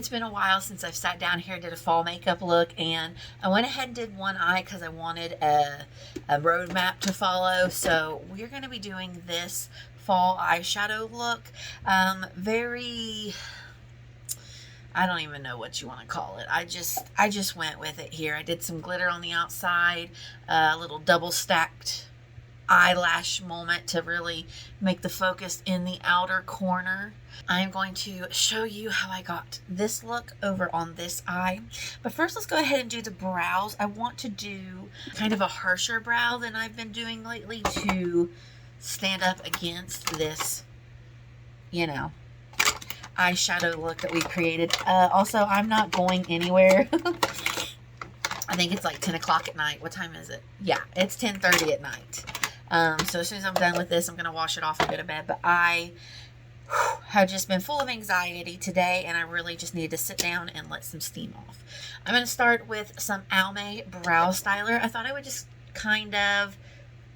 It's been a while since I've sat down here and did a fall makeup look, and I went ahead and did one eye because I wanted a roadmap to follow. So we're going to be doing this fall eyeshadow look. Very, I don't even know what you want to call it. I just went with it here. I did some glitter on the outside, a little double stacked eyelash moment to really make the focus in the outer corner. I'm going to show you how I got this look over on this eye. But first, let's go ahead and do the brows. I want to do kind of a harsher brow than I've been doing lately to stand up against this, you know, eyeshadow look that we created. Also, I'm not going anywhere. I think it's like 10 o'clock at night. What time is it? Yeah, it's 10:30 at night. So as soon as I'm done with this, I'm going to wash it off and go to bed. But I have just been full of anxiety today, and I really just need to sit down and let some steam off. I'm going to start with some Almay Brow Styler. I thought I would just kind of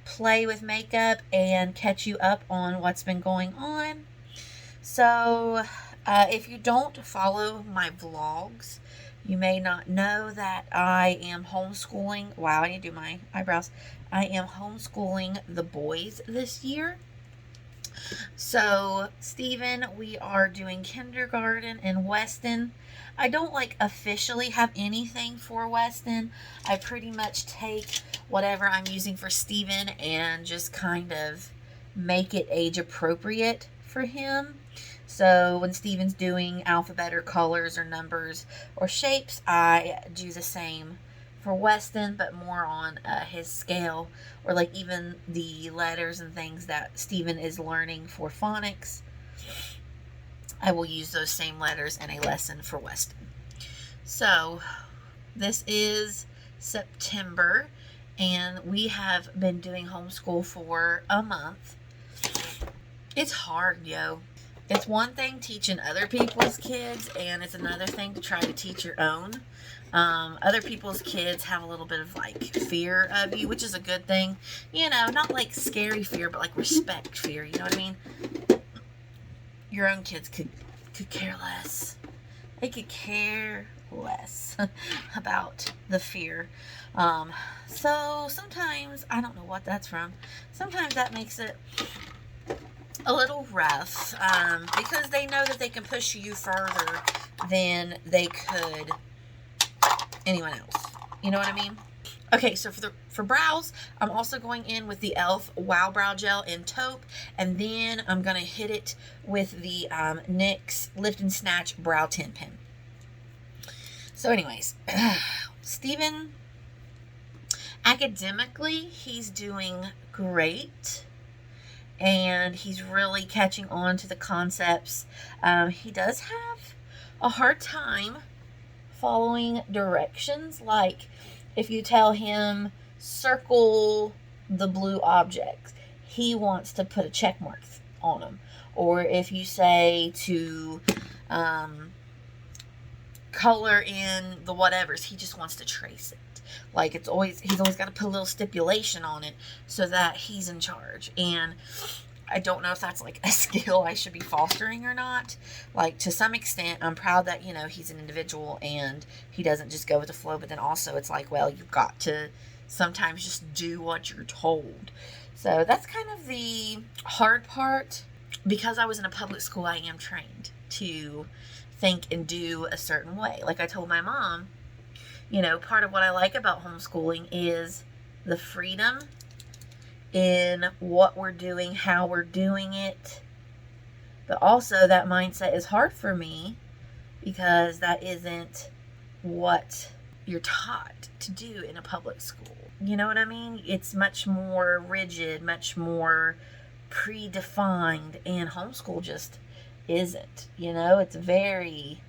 play with makeup and catch you up on what's been going on. So if you don't follow my vlogs, you may not know that I am homeschooling. Wow, I need to do my eyebrows. I am homeschooling the boys this year. So, Steven, we are doing kindergarten in Weston. I don't officially have anything for Weston. I pretty much take whatever I'm using for Steven and just kind of make it age appropriate for him. So when Steven's doing alphabet or colors or numbers or shapes, I do the same for Weston, but more on his scale, or even the letters and things that Steven is learning for phonics. I will use those same letters in a lesson for Weston. So this is September, and we have been doing homeschool for a month. It's hard, yo. It's one thing teaching other people's kids, and it's another thing to try to teach your own. Other people's kids have a little bit of fear of you, which is a good thing. You know, not scary fear, but respect fear. You know what I mean? Your own kids could care less. They could care less about the fear. So sometimes, I don't know what that's from. Sometimes that makes it a little rough, because they know that they can push you further than they could anyone else. You know what I mean? Okay, so for brows, I'm also going in with the e.l.f. Wow Brow Gel in taupe, and then I'm going to hit it with the NYX Lift and Snatch Brow Tint Pen. So anyways, Steven, academically, he's doing great. And he's really catching on to the concepts. He does have a hard time following directions. If you tell him, circle the blue objects, he wants to put a check mark on them. Or if you say to color in the whatevers, he just wants to trace it. He's always got to put a little stipulation on it so that he's in charge. And I don't know if that's a skill I should be fostering or not. To some extent, I'm proud that, he's an individual and he doesn't just go with the flow. But then also it's well, you've got to sometimes just do what you're told. So that's kind of the hard part. Because I was in a public school, I am trained to think and do a certain way. I told my mom, part of what I like about homeschooling is the freedom in what we're doing, how we're doing it. But also that mindset is hard for me because that isn't what you're taught to do in a public school. You know what I mean? It's much more rigid, much more predefined, and homeschool just isn't. It's very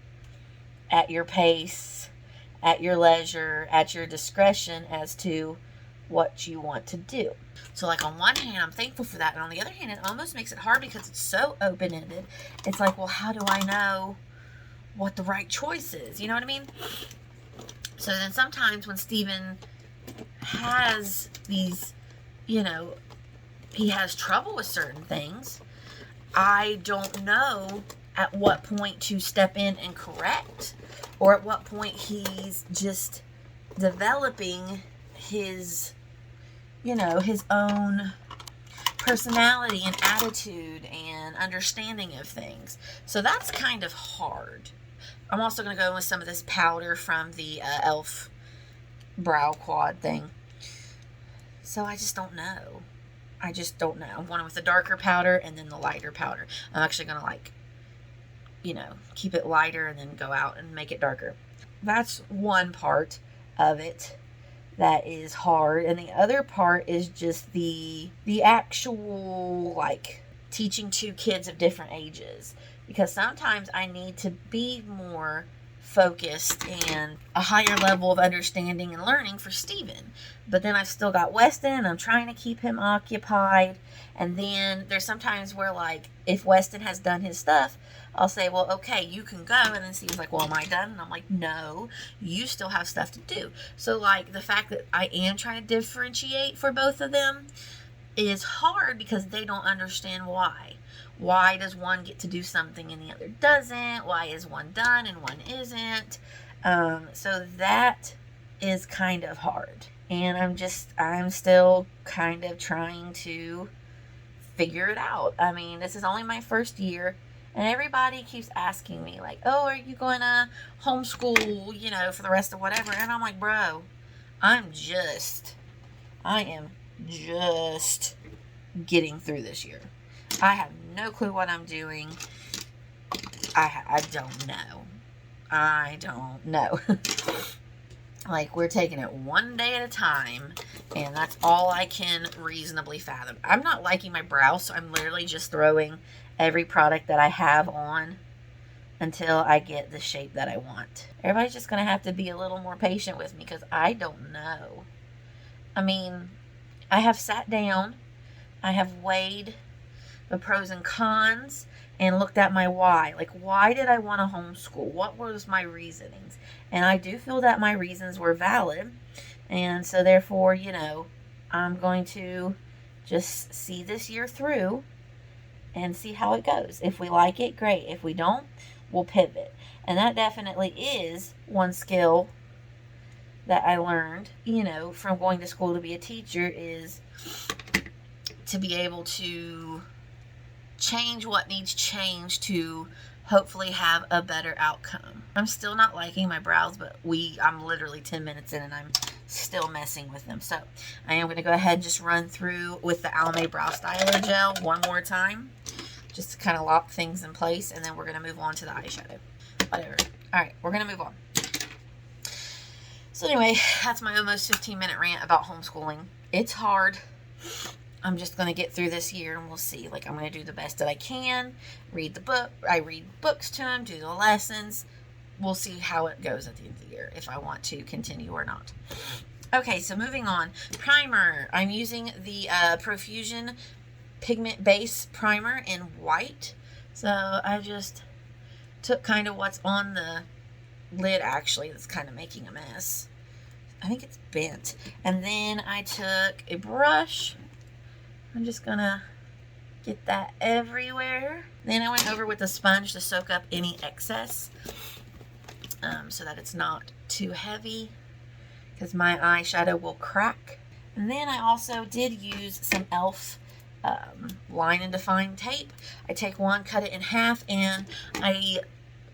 at your pace, at your leisure, at your discretion as to what you want to do. So on one hand, I'm thankful for that, and on the other hand, it almost makes it hard because it's so open-ended. It's well, how do I know what the right choice is? You know what I mean? So then sometimes when Steven has these, he has trouble with certain things, I don't know at what point to step in and correct, or at what point he's just developing his, you know, his own personality and attitude and understanding of things. So that's kind of hard. I'm also going to go in with some of this powder from the e.l.f. brow quad thing. So I just don't know. I just don't know. I'm going with the darker powder and then the lighter powder. I'm actually going to, like, you know, keep it lighter and then go out and make it darker. That's one part of it that is hard, and the other part is just the actual, like, teaching two kids of different ages, because sometimes I need to be more focused and a higher level of understanding and learning for Steven. But then I've still got Weston, and I'm trying to keep him occupied. And then there's sometimes where, like, if Weston has done his stuff, I'll say, well, okay, you can go. And then Steven's like, well, am I done? And I'm like, no, you still have stuff to do. So, like, the fact that I am trying to differentiate for both of them is hard because they don't understand why. Why does one get to do something and the other doesn't? Why is one done and one isn't? So that is kind of hard. And I'm still kind of trying to figure it out. I mean, this is only my first year, and everybody keeps asking me, like, oh, are you going to homeschool, you know, for the rest of whatever? And I'm like, bro, I am just getting through this year. I have no clue what I'm doing. I don't know. I don't know. Like, we're taking it one day at a time, and that's all I can reasonably fathom. I'm not liking my brow, so I'm literally just throwing every product that I have on until I get the shape that I want. Everybody's just going to have to be a little more patient with me because I don't know. I mean, I have sat down, I have weighed the pros and cons, and looked at my why. Like, why did I want to homeschool? What was my reasonings? And I do feel that my reasons were valid. And so therefore, you know, I'm going to just see this year through and see how it goes. If we like it, great. If we don't, we'll pivot. And that definitely is one skill that I learned, you know, from going to school to be a teacher, is to be able to change what needs changed to hopefully have a better outcome. I'm still not liking my brows, but I'm literally 10 minutes in and I'm still messing with them. So I am going to go ahead and just run through with the Almay Brow Styler Gel one more time, just to kind of lock things in place, and then we're going to move on to the eyeshadow. Whatever. Alright, we're going to move on. So anyway, that's my almost 15-minute rant about homeschooling. It's hard. I'm just going to get through this year and we'll see. Like, I'm going to do the best that I can. Read the book. I read books to them, do the lessons. We'll see how it goes at the end of the year, if I want to continue or not. Okay, so moving on. Primer. I'm using the Profusion Pigment Base Primer in white. So I just took kind of what's on the lid, actually, that's kind of making a mess. I think it's bent. And then I took a brush. I'm just gonna get that everywhere. Then I went over with a sponge to soak up any excess, so that it's not too heavy, because my eyeshadow will crack. And then I also did use some e.l.f. Line and Define tape. I take one, cut it in half, and I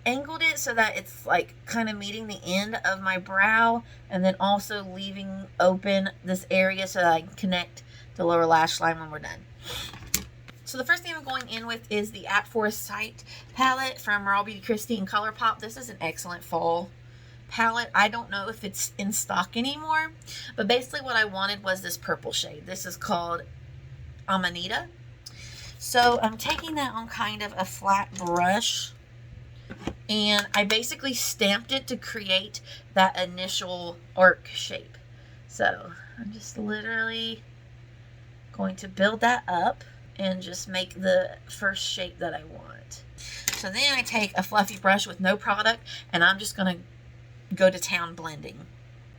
angled it so that it's like kind of meeting the end of my brow, and then also leaving open this area so that I can connect the lower lash line when we're done. So the first thing I'm going in with is the At Foresight palette from Raw Beauty Kristi and Colourpop. This is an excellent fall palette. I don't know if it's in stock anymore, but basically what I wanted was this purple shade. This is called Amanita. So I'm taking that on kind of a flat brush, and I basically stamped it to create that initial arc shape. So I'm just literally going to build that up and just make the first shape that I want. So then I take a fluffy brush with no product, and I'm just going to go to town blending.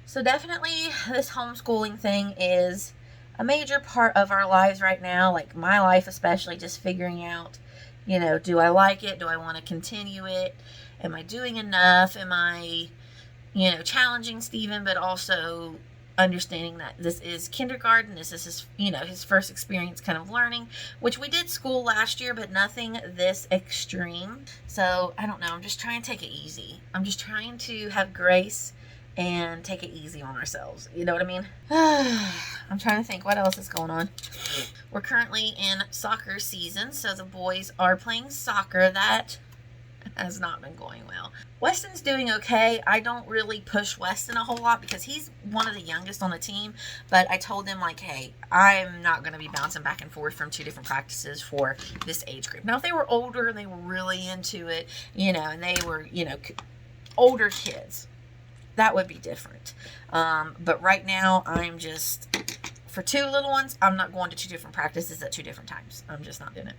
So definitely this homeschooling thing is a major part of our lives right now, like my life especially, just figuring out, You know, do I like it? Do I want to continue it? Am I doing enough? Am I, you know, challenging Steven, but also understanding that this is kindergarten. This is his, you know, his first experience kind of learning, which we did school last year, but nothing this extreme. So I don't know. I'm just trying to take it easy. I'm just trying to have grace and take it easy on ourselves. You know what I mean? I'm trying to think what else is going on. We're currently in soccer season, so the boys are playing soccer. That has not been going well. Weston's doing okay. I don't really push Weston a whole lot because he's one of the youngest on the team, but I told him, like, hey, I'm not going to be bouncing back and forth from 2 different practices for this age group. Now, if they were older and they were really into it, you know, and they were, you know, older kids, that would be different. But right now, I'm just, for 2 little ones, I'm not going to 2 different practices at 2 different times. I'm just not doing it.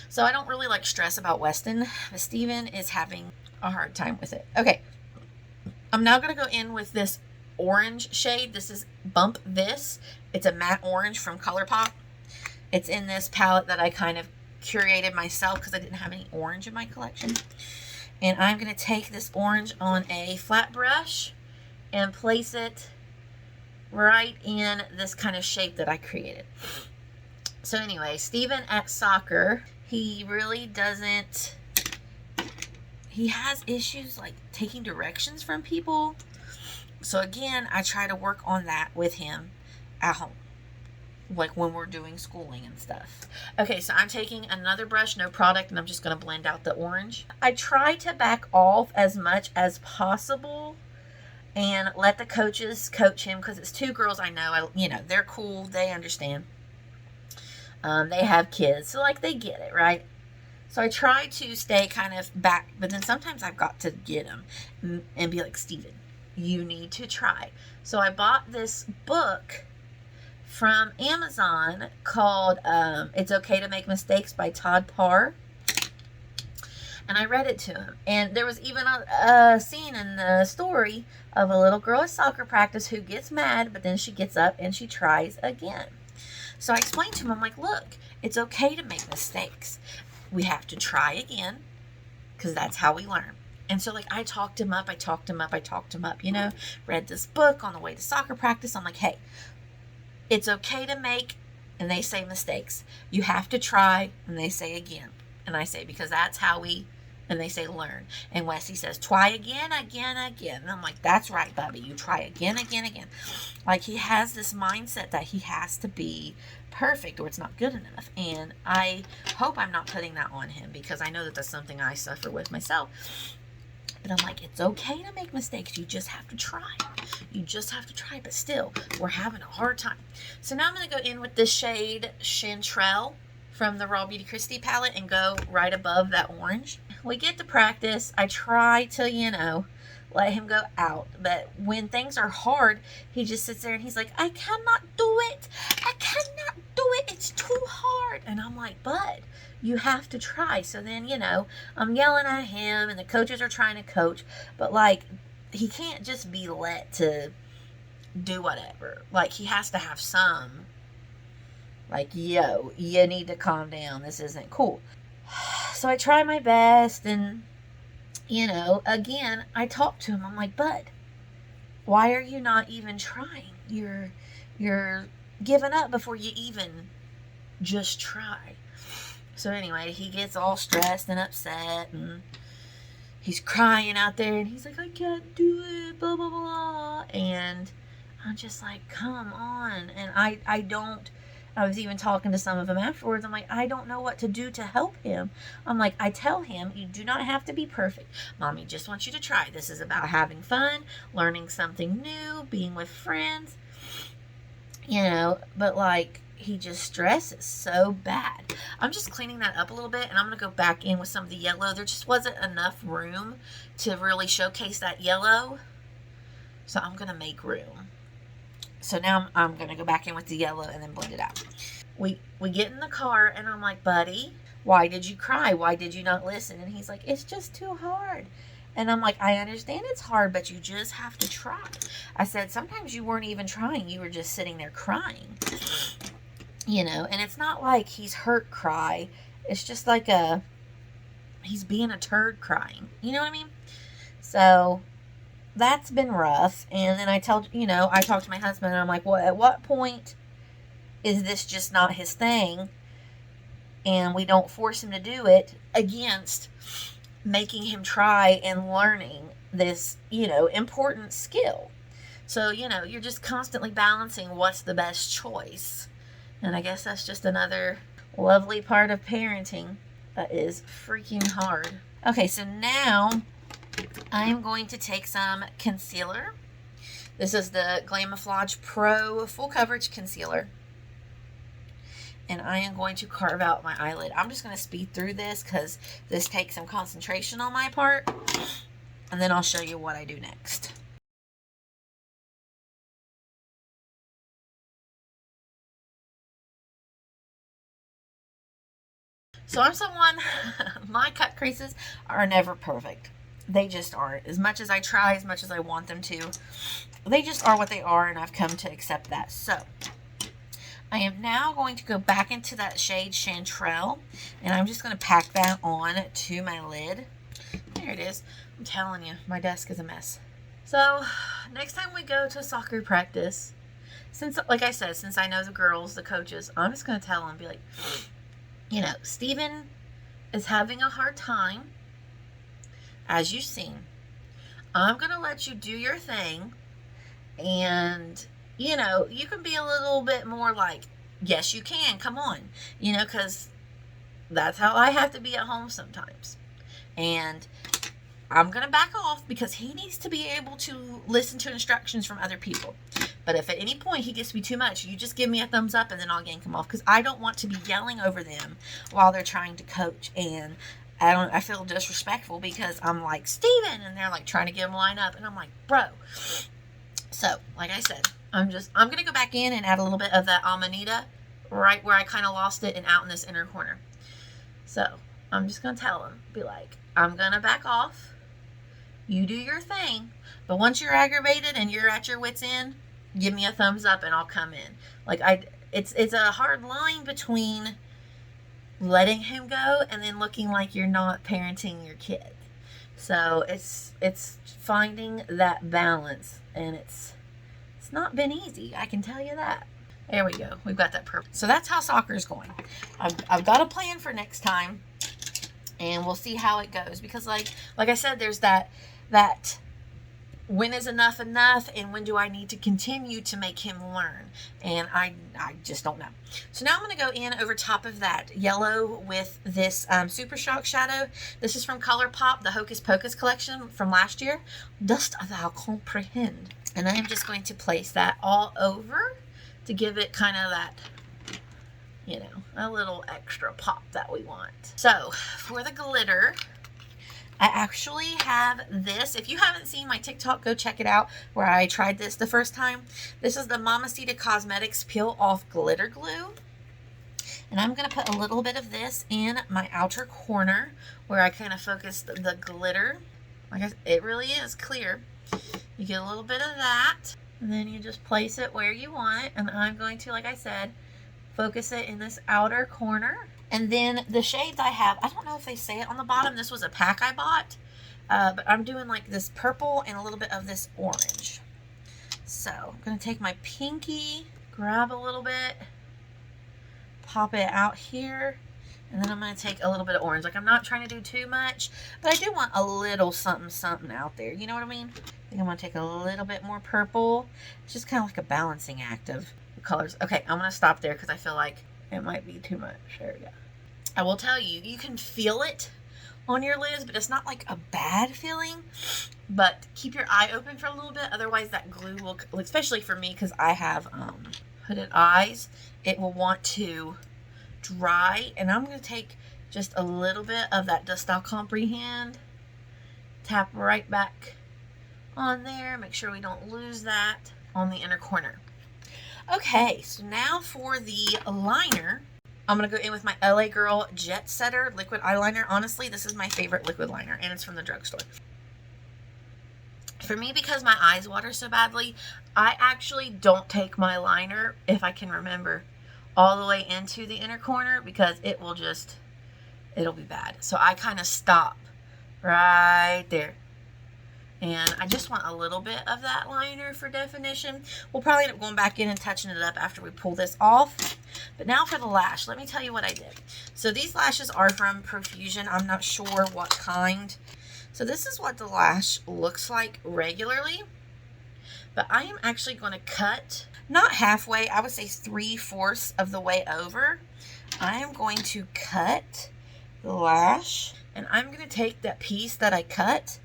So I don't really like stress about Weston, but Steven is having a hard time with it. Okay, I'm now going to go in with this orange shade. This is Bump This. It's a matte orange from Colourpop. It's in this palette that I kind of curated myself because I didn't have any orange in my collection. And I'm going to take this orange on a flat brush and place it right in this kind of shape that I created. So anyway, Steven at soccer, he really doesn't, he has issues like taking directions from people. So again, I try to work on that with him at home, like when we're doing schooling and stuff. Okay, so I'm taking another brush, no product, and I'm just going to blend out the orange. I try to back off as much as possible and let the coaches coach him because it's 2 girls I know. You know, they're cool. They understand. They have kids, so like they get it, right? So I try to stay kind of back, but then sometimes I've got to get them and be like, Steven, you need to try. So I bought this book from Amazon called It's Okay to Make Mistakes by Todd Parr. And I read it to him. And there was even a scene in the story of a little girl at soccer practice who gets mad, but then she gets up and she tries again. So I explained to him, I'm like, look, it's okay to make mistakes. We have to try again because that's how we learn. And so, like, I talked him up, you know, read this book on the way to soccer practice. I'm like, hey, it's okay to make, and they say, mistakes. You have to try, and they say again. And I say, because that's how we, and they say learn. And Wesley says, try again. And I'm like, that's right, Bubby. You try again. Like, he has this mindset that he has to be perfect or it's not good enough. And I hope I'm not putting that on him because I know that that's something I suffer with myself. But I'm like, it's okay to make mistakes. You just have to try. But still, we're having a hard time. So now I'm going to go in with this shade Chanterelle from the Raw Beauty Christie palette and go right above that orange. We get to practice. I try to, you know, let him go out. But when things are hard, he just sits there and he's like, I cannot do it. It's too hard. And I'm like, bud, you have to try. So then, you know, I'm yelling at him and the coaches are trying to coach. But, like, he can't just be let to do whatever. Like, he has to have some, like, yo, you need to calm down. This isn't cool. So I try my best and, you know, again, I talk to him. I'm like, bud, why are you not even trying? You're giving up before you even just try. So anyway, he gets all stressed and upset and he's crying out there and he's like, I can't do it, blah, blah, blah. And I'm just like, come on. And I was even talking to some of them afterwards. I'm like, I don't know what to do to help him. I'm like, I tell him, you do not have to be perfect. Mommy just wants you to try. This is about having fun, learning something new, being with friends, you know, but like, he just stresses so bad. I'm just cleaning that up a little bit and I'm going to go back in with some of the yellow. There just wasn't enough room to really showcase that yellow. So I'm going to make room. So now I'm going to go back in with the yellow and then blend it out. We get in the car and I'm like, buddy, why did you cry? Why did you not listen? And he's like, it's just too hard. And I'm like, I understand it's hard, but you just have to try. I said, sometimes you weren't even trying. You were just sitting there crying. You know, and it's not like he's hurt cry. It's just like he's being a turd crying. You know what I mean? So that's been rough. And then I talked to my husband and I'm like, well, at what point is this just not his thing? And we don't force him to do it against making him try and learning this, important skill. So, you're just constantly balancing what's the best choice. And I guess that's just another lovely part of parenting that is freaking hard. Okay, so now I'm going to take some concealer. This is the Glamoflauge Pro Full Coverage Concealer. And I am going to carve out my eyelid. I'm just going to speed through this because this takes some concentration on my part. And then I'll show you what I do next. So I'm someone, my cut creases are never perfect. They just aren't. As much as I try, as much as I want them to, they just are what they are, and I've come to accept that. So I am now going to go back into that shade Chanterelle, and I'm just going to pack that on to my lid. There it is. I'm telling you, my desk is a mess. So next time we go to soccer practice, like I said, since I know the girls, the coaches, I'm just going to tell them, be like, Steven is having a hard time, as you've seen. I'm going to let you do your thing, and you can be a little bit more like, yes, you can, come on, because that's how I have to be at home sometimes. And I'm going to back off because he needs to be able to listen to instructions from other people. But if at any point he gets to be too much, you just give me a thumbs up and then I'll yank him off, because I don't want to be yelling over them while they're trying to coach. And I feel disrespectful because I'm like, Steven, and they're like trying to get him line up, and I'm like, bro. So, like I said, I'm going to go back in and add a little bit of that amanita right where I kind of lost it and out in this inner corner. So, I'm just going to tell him, be like, I'm going to back off. You do your thing. But once you're aggravated and you're at your wit's end, give me a thumbs up and I'll come in. It's a hard line between letting him go and then looking like you're not parenting your kid. So it's finding that balance, and it's not been easy, I can tell you that. There we go. We've got that perfect. So that's how soccer is going. I've got a plan for next time, and we'll see how it goes, because like I said, there's that when is enough, and when do I need to continue to make him learn? And I just don't know. So now I'm going to go in over top of that yellow with this Super Shock shadow. This is from Colourpop, the Hocus Pocus collection from last year. Dost thou comprehend? And I am just going to place that all over to give it kind of that, a little extra pop that we want. So for the glitter, I actually have this. If you haven't seen my TikTok, go check it out, where I tried this the first time. This is the Mamacita Cosmetics Peel Off Glitter Glue. And I'm going to put a little bit of this in my outer corner where I kind of focus the glitter. It really is clear. You get a little bit of that, and then you just place it where you want it. And I'm going to, like I said, focus it in this outer corner. And then the shades I have, I don't know if they say it on the bottom. This was a pack I bought. But I'm doing like this purple and a little bit of this orange. So I'm going to take my pinky, grab a little bit, pop it out here. And then I'm going to take a little bit of orange. I'm not trying to do too much, but I do want a little something out there. You know what I mean? I think I'm going to take a little bit more purple. It's just kind of like a balancing act of the colors. Okay, I'm going to stop there because I feel like it might be too much. There we go. I will tell you, you can feel it on your lids, but it's not like a bad feeling. But keep your eye open for a little bit. Otherwise, that glue will, especially for me because I have hooded eyes, it will want to dry. And I'm going to take just a little bit of that Dost Thou Comprehend. Tap right back on there. Make sure we don't lose that on the inner corner. Okay, so now for the liner, I'm going to go in with my LA Girl Jet Setter liquid eyeliner. Honestly, this is my favorite liquid liner, and it's from the drugstore. For me, because my eyes water so badly, I actually don't take my liner, if I can remember, all the way into the inner corner, because it will just it'll be bad. So I kind of stop right there. And I just want a little bit of that liner for definition. We'll probably end up going back in and touching it up after we pull this off. But now for the lash, let me tell you what I did. So these lashes are from Profusion. I'm not sure what kind. So this is what the lash looks like regularly. But I am actually going to cut, not halfway, I would say 3/4 of the way over. I am going to cut the lash. And I'm going to take that piece that I cut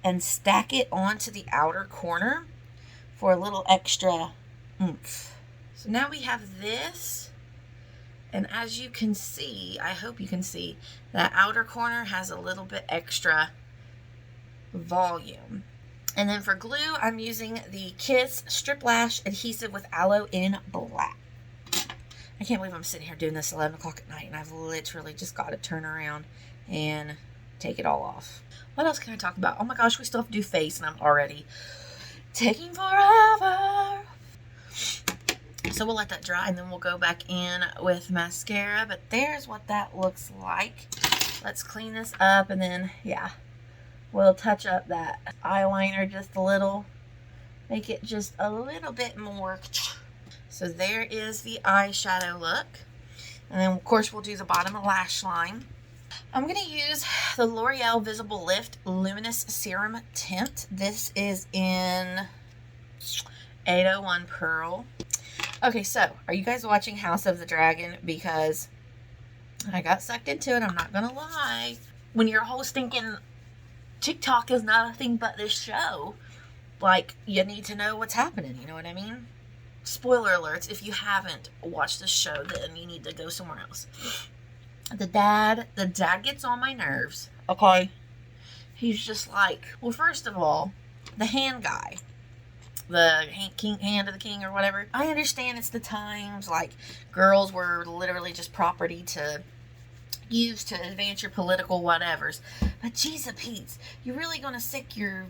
and stack it onto the outer corner for a little extra oomph. So now we have this, and as you can see, I hope you can see, that outer corner has a little bit extra volume. And then for glue, I'm using the Kiss Strip Lash Adhesive with Aloe in Black. I can't believe I'm sitting here doing this 11 o'clock at night, and I've literally just got to turn around and take it all off. What else can I talk about? Oh my gosh, we still have to do face, and I'm already taking forever. So we'll let that dry, and then we'll go back in with mascara. But there's what that looks like. Let's clean this up, and then, yeah, we'll touch up that eyeliner just a little. Make it just a little bit more. So there is the eyeshadow look. And then, of course, we'll do the bottom lash line. I'm going to use the L'Oreal Visible Lift Luminous Serum Tint. This is in 801 Pearl. Okay, so are you guys watching House of the Dragon? Because I got sucked into it, I'm not going to lie. When your whole stinking TikTok is nothing but this show, like, you need to know what's happening, you know what I mean? Spoiler alerts, if you haven't watched this show, then you need to go somewhere else. The dad gets on my nerves, okay? He's just like, well, first of all, the hand guy, the hand of the king or whatever. I understand it's the times, like, girls were literally just property to use to advance your political whatevers. But jeez Pete, you're really going to sick your,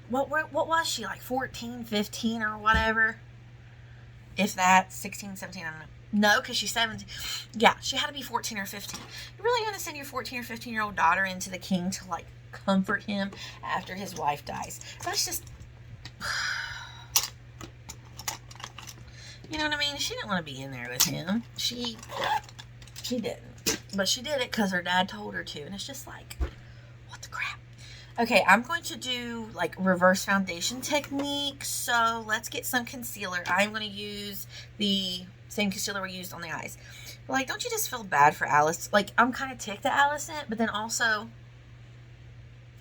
what was she, like 14, 15 or whatever? If that, 16, 17, I don't know. No, because she's 17. Yeah, she had to be 14 or 15. You're really going to send your 14 or 15-year-old daughter into the king to, like, comfort him after his wife dies? That's just... You know what I mean? She didn't want to be in there with him. She didn't. But she did it because her dad told her to. And it's just like, what the crap? Okay, I'm going to do, like, reverse foundation technique. So let's get some concealer. I'm going to use the same concealer we used on the eyes. But, like, don't you just feel bad for Alice? Like, I'm kind of ticked that Alice sent, but then also,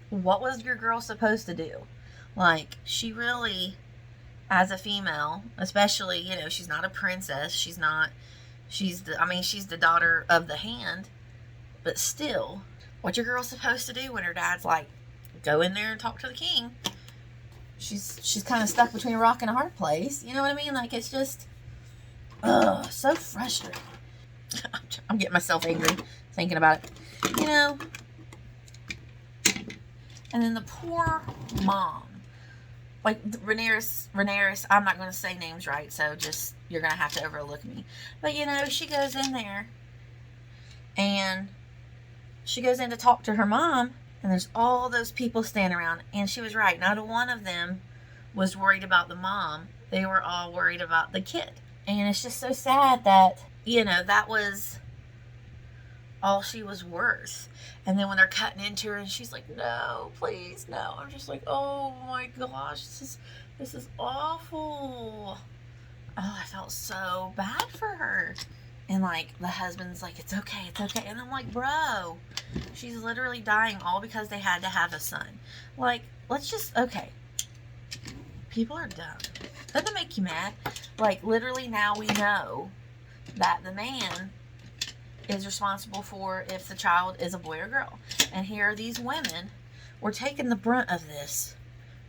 what was your girl supposed to do? Like, she really, as a female, especially, you know, she's not a princess. She's the daughter of the hand. But still, what your girl's supposed to do when her dad's like, go in there and talk to the king? She's kind of stuck between a rock and a hard place. You know what I mean? Like, it's just, ugh, so frustrating. I'm getting myself angry thinking about it. You know? And then the poor mom. Like, Rhaenyra, I'm not going to say names right, so just, you're going to have to overlook me. But, you know, she goes in there, and she goes in to talk to her mom, and there's all those people standing around, and she was right. Not one of them was worried about the mom. They were all worried about the kid. And it's just so sad that, you know, that was all she was worth. And then when they're cutting into her and she's like, no, please, no. I'm just like, oh my gosh, this is awful. Oh, I felt so bad for her. And like, the husband's like, it's okay, it's okay. And I'm like, bro, she's literally dying all because they had to have a son. Like, let's just, okay. People are dumb. Doesn't it make you mad? Like, literally now we know that the man is responsible for if the child is a boy or girl. And here are these women were taking the brunt of this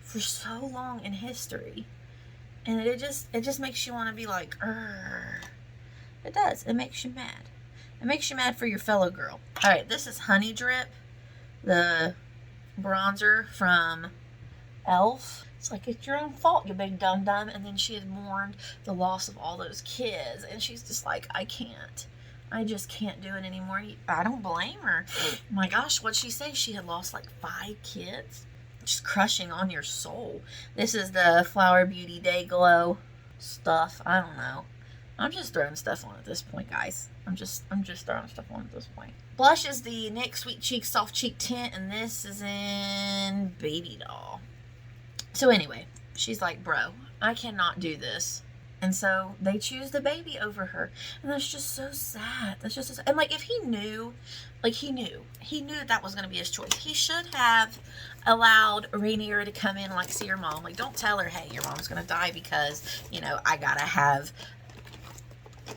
for so long in history. And it just makes you want to be like, Urgh. It does. It makes you mad. It makes you mad for your fellow girl. Alright, this is Honey Drip, the bronzer from Elf. It's like, it's your own fault, you big dum-dum. And then she had mourned the loss of all those kids. And she's just like, I can't. I just can't do it anymore. I don't blame her. My gosh, what'd she say? She had lost like 5 kids. Just crushing on your soul. This is the Flower Beauty Day Glow stuff. I don't know. I'm just throwing stuff on at this point, guys. I'm just throwing stuff on at this point. Blush is the NYX Sweet Cheek Soft Cheek Tint, and this is in Baby Doll. So anyway, she's like, bro, I cannot do this. And so they choose the baby over her. And that's just so sad. That's just so sad. And like, if he knew, like he knew that was going to be his choice. He should have allowed Rainier to come in and like see her mom. Like, don't tell her, hey, your mom's going to die because, you know, I got to have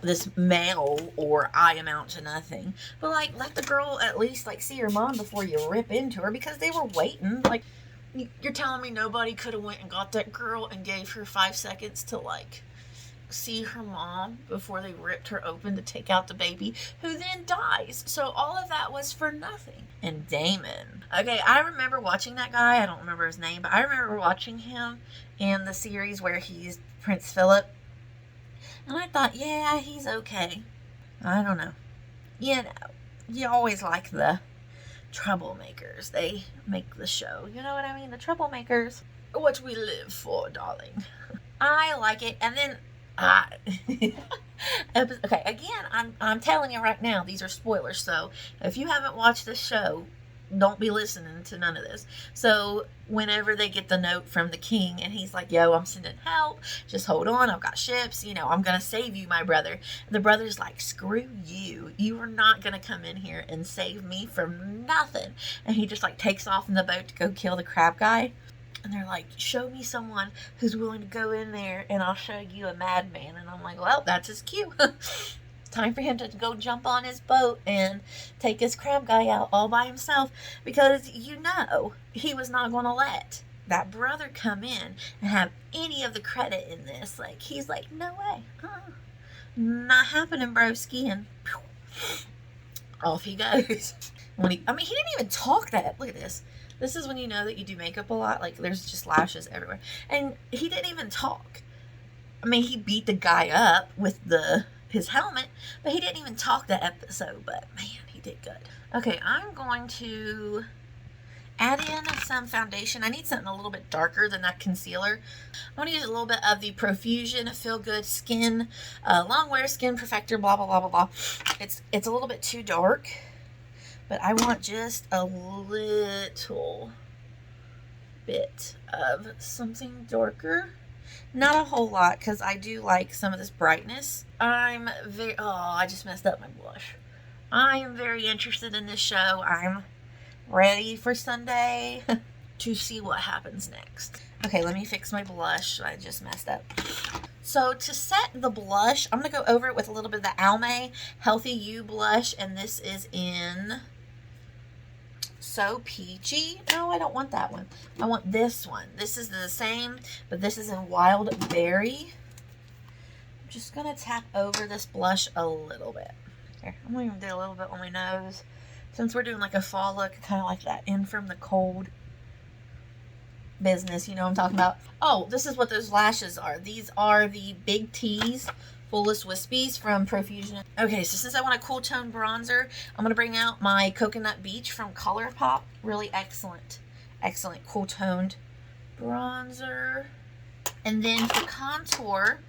this male or I amount to nothing. But like, let the girl at least like see her mom before you rip into her, because they were waiting. Like, you're telling me nobody could have went and got that girl and gave her 5 seconds to like see her mom before they ripped her open to take out the baby, who then dies. So all of that was for nothing. And Damon, okay, I remember watching that guy. I don't remember his name, but I remember watching him in the series where he's Prince Philip, and I thought, yeah, he's okay. I don't know, you know, you always like the troublemakers. They make the show, you know what I mean? The troublemakers, what we live for, darling. I like it. And then okay, again, I'm telling you right now, these are spoilers, so if you haven't watched this show, don't be listening to none of this. So whenever they get the note from the king and he's like, yo, I'm sending help, just hold on, I've got ships, you know, I'm gonna save you, my brother. The brother's like, screw you, you are not gonna come in here and save me from nothing. And he just like takes off in the boat to go kill the crab guy. And they're like, show me someone who's willing to go in there and I'll show you a madman. And I'm like, well, that's his cue. Time for him to go jump on his boat and take his crab guy out all by himself. Because, you know, he was not going to let that brother come in and have any of the credit in this. Like, he's like, no way. Not happening, broski. And off he goes. He didn't even talk that. Look at this. This is when you know that you do makeup a lot. Like, there's just lashes everywhere. And he didn't even talk. I mean, he beat the guy up with his helmet, but he didn't even talk that episode. But, man, he did good. Okay, I'm going to add in some foundation. I need something a little bit darker than that concealer. I'm going to use a little bit of the Profusion Feel Good Skin, Long Wear Skin Perfector, blah, blah, blah, blah, blah. It's a little bit too dark. But I want just a little bit of something darker. Not a whole lot, because I do like some of this brightness. I just messed up my blush. I am very interested in this show. I'm ready for Sunday to see what happens next. Okay, let me fix my blush. I just messed up. So to set the blush, I'm going to go over it with a little bit of the Almay Healthy You blush. And this is in So Peachy. No, I don't want that one. I want this one. This is the same, but this is in Wild Berry. I'm just going to tap over this blush a little bit. Here, I'm going to even do a little bit on my nose. Since we're doing like a fall look, kind of like that in from the cold business, you know what I'm talking about. Oh, this is what those lashes are. These are the Big T's Fullest Wispies from Profusion. Okay, so since I want a cool tone bronzer, I'm going to bring out my Coconut Beach from Colourpop. Really excellent cool toned bronzer. And then for contour,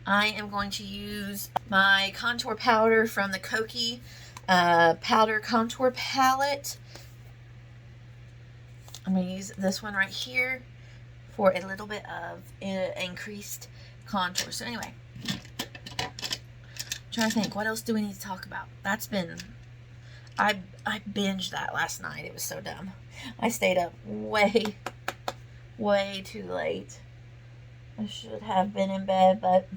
I am going to use my contour powder from the Kokie Powder Contour Palette. I'm going to use this one right here for a little bit of increased contour. So anyway, I'm trying to think, what else do we need to talk about? That's been, I binged that last night. It was so dumb. I stayed up way too late. I should have been in bed, but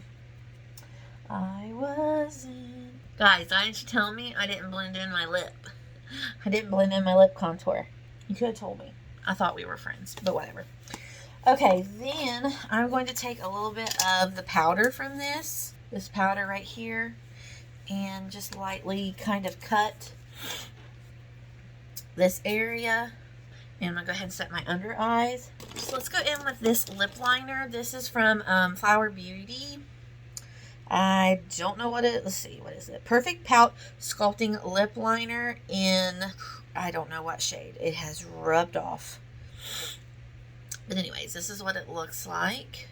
I wasn't. Guys, why didn't you tell me I didn't blend in my lip? I didn't blend in my lip contour. You could have told me. I thought we were friends, but whatever. Okay, then I'm going to take a little bit of the powder from this powder right here, and just lightly kind of cut this area. And I'm going to go ahead and set my under eyes. So let's go in with this lip liner. This is from Flower Beauty. I don't know what it, let's see, what is it? Perfect Pout Sculpting Lip Liner in, I don't know what shade. It has rubbed off. But anyways, this is what it looks like.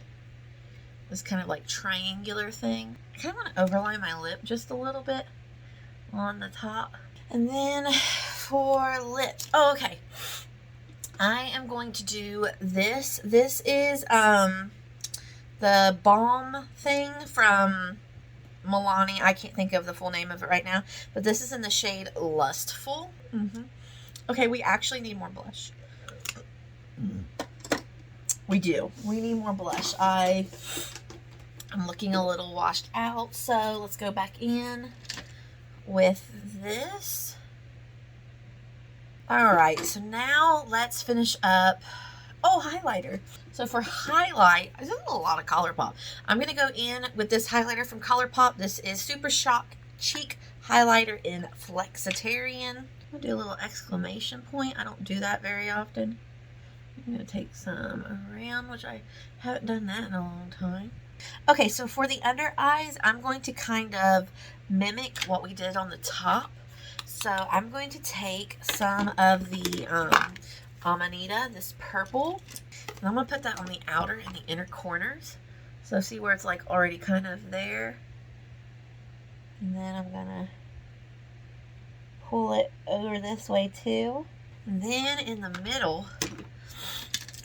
This kind of like triangular thing. I kind of want to overlay my lip just a little bit on the top. And then for lips. Oh, okay. I am going to do this. This is the balm thing from Milani. I can't think of the full name of it right now, but this is in the shade Lustful. Okay, we actually need more blush. We do. We need more blush. I'm looking a little washed out, so let's go back in with this. All right, so now let's finish up. Oh, highlighter. So for highlight, this is a lot of Colourpop. I'm going to go in with this highlighter from Colourpop. This is Super Shock Cheek Highlighter in Flexitarian. I'll do a little exclamation point. I don't do that very often. I'm going to take some around, which I haven't done that in a long time. Okay, so for the under eyes, I'm going to kind of mimic what we did on the top. So I'm going to take some of the Amanita, this purple, and I'm going to put that on the outer and the inner corners. So see where it's like already kind of there. And then I'm going to pull it over this way too. And then in the middle,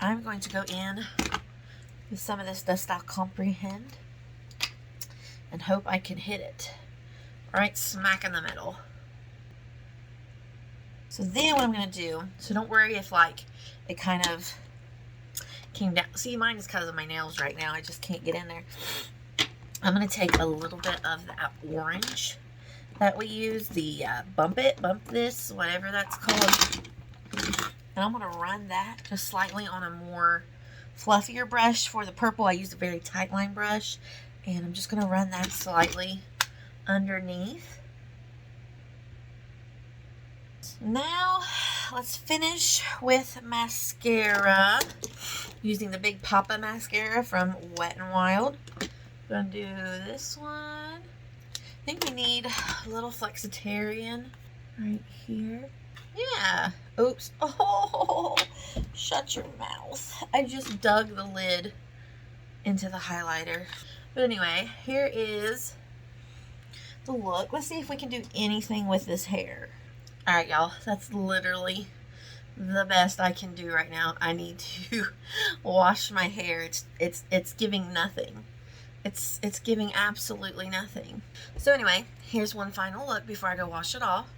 I'm going to go in with some of this Dost Comprehend and hope I can hit it right smack in the middle. So then what I'm going to do, so don't worry if like it kind of came down. See, mine is because of my nails right now. I just can't get in there. I'm going to take a little bit of that orange that we use, the bump this, whatever that's called. And I'm going to run that just slightly on a more fluffier brush. For the purple, I used a very tight line brush. And I'm just going to run that slightly underneath. Now, let's finish with mascara. Using the Big Papa mascara from Wet n Wild. I'm going to do this one. I think we need a little Flexitarian right here. Yeah. Oops. Oh, shut your mouth. I just dug the lid into the highlighter. But anyway, here is the look. Let's see if we can do anything with this hair. All right, y'all. That's literally the best I can do right now. I need to wash my hair. It's giving nothing. It's giving absolutely nothing. So anyway, here's one final look before I go wash it off.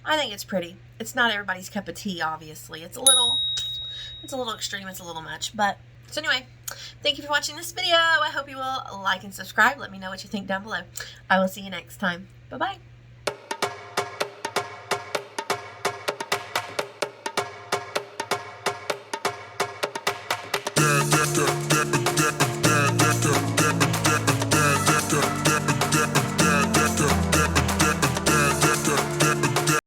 I think it's pretty. It's not everybody's cup of tea, obviously. It's a little extreme. It's a little much. But, so anyway, thank you for watching this video. I hope you will like and subscribe. Let me know what you think down below. I will see you next time. Bye-bye.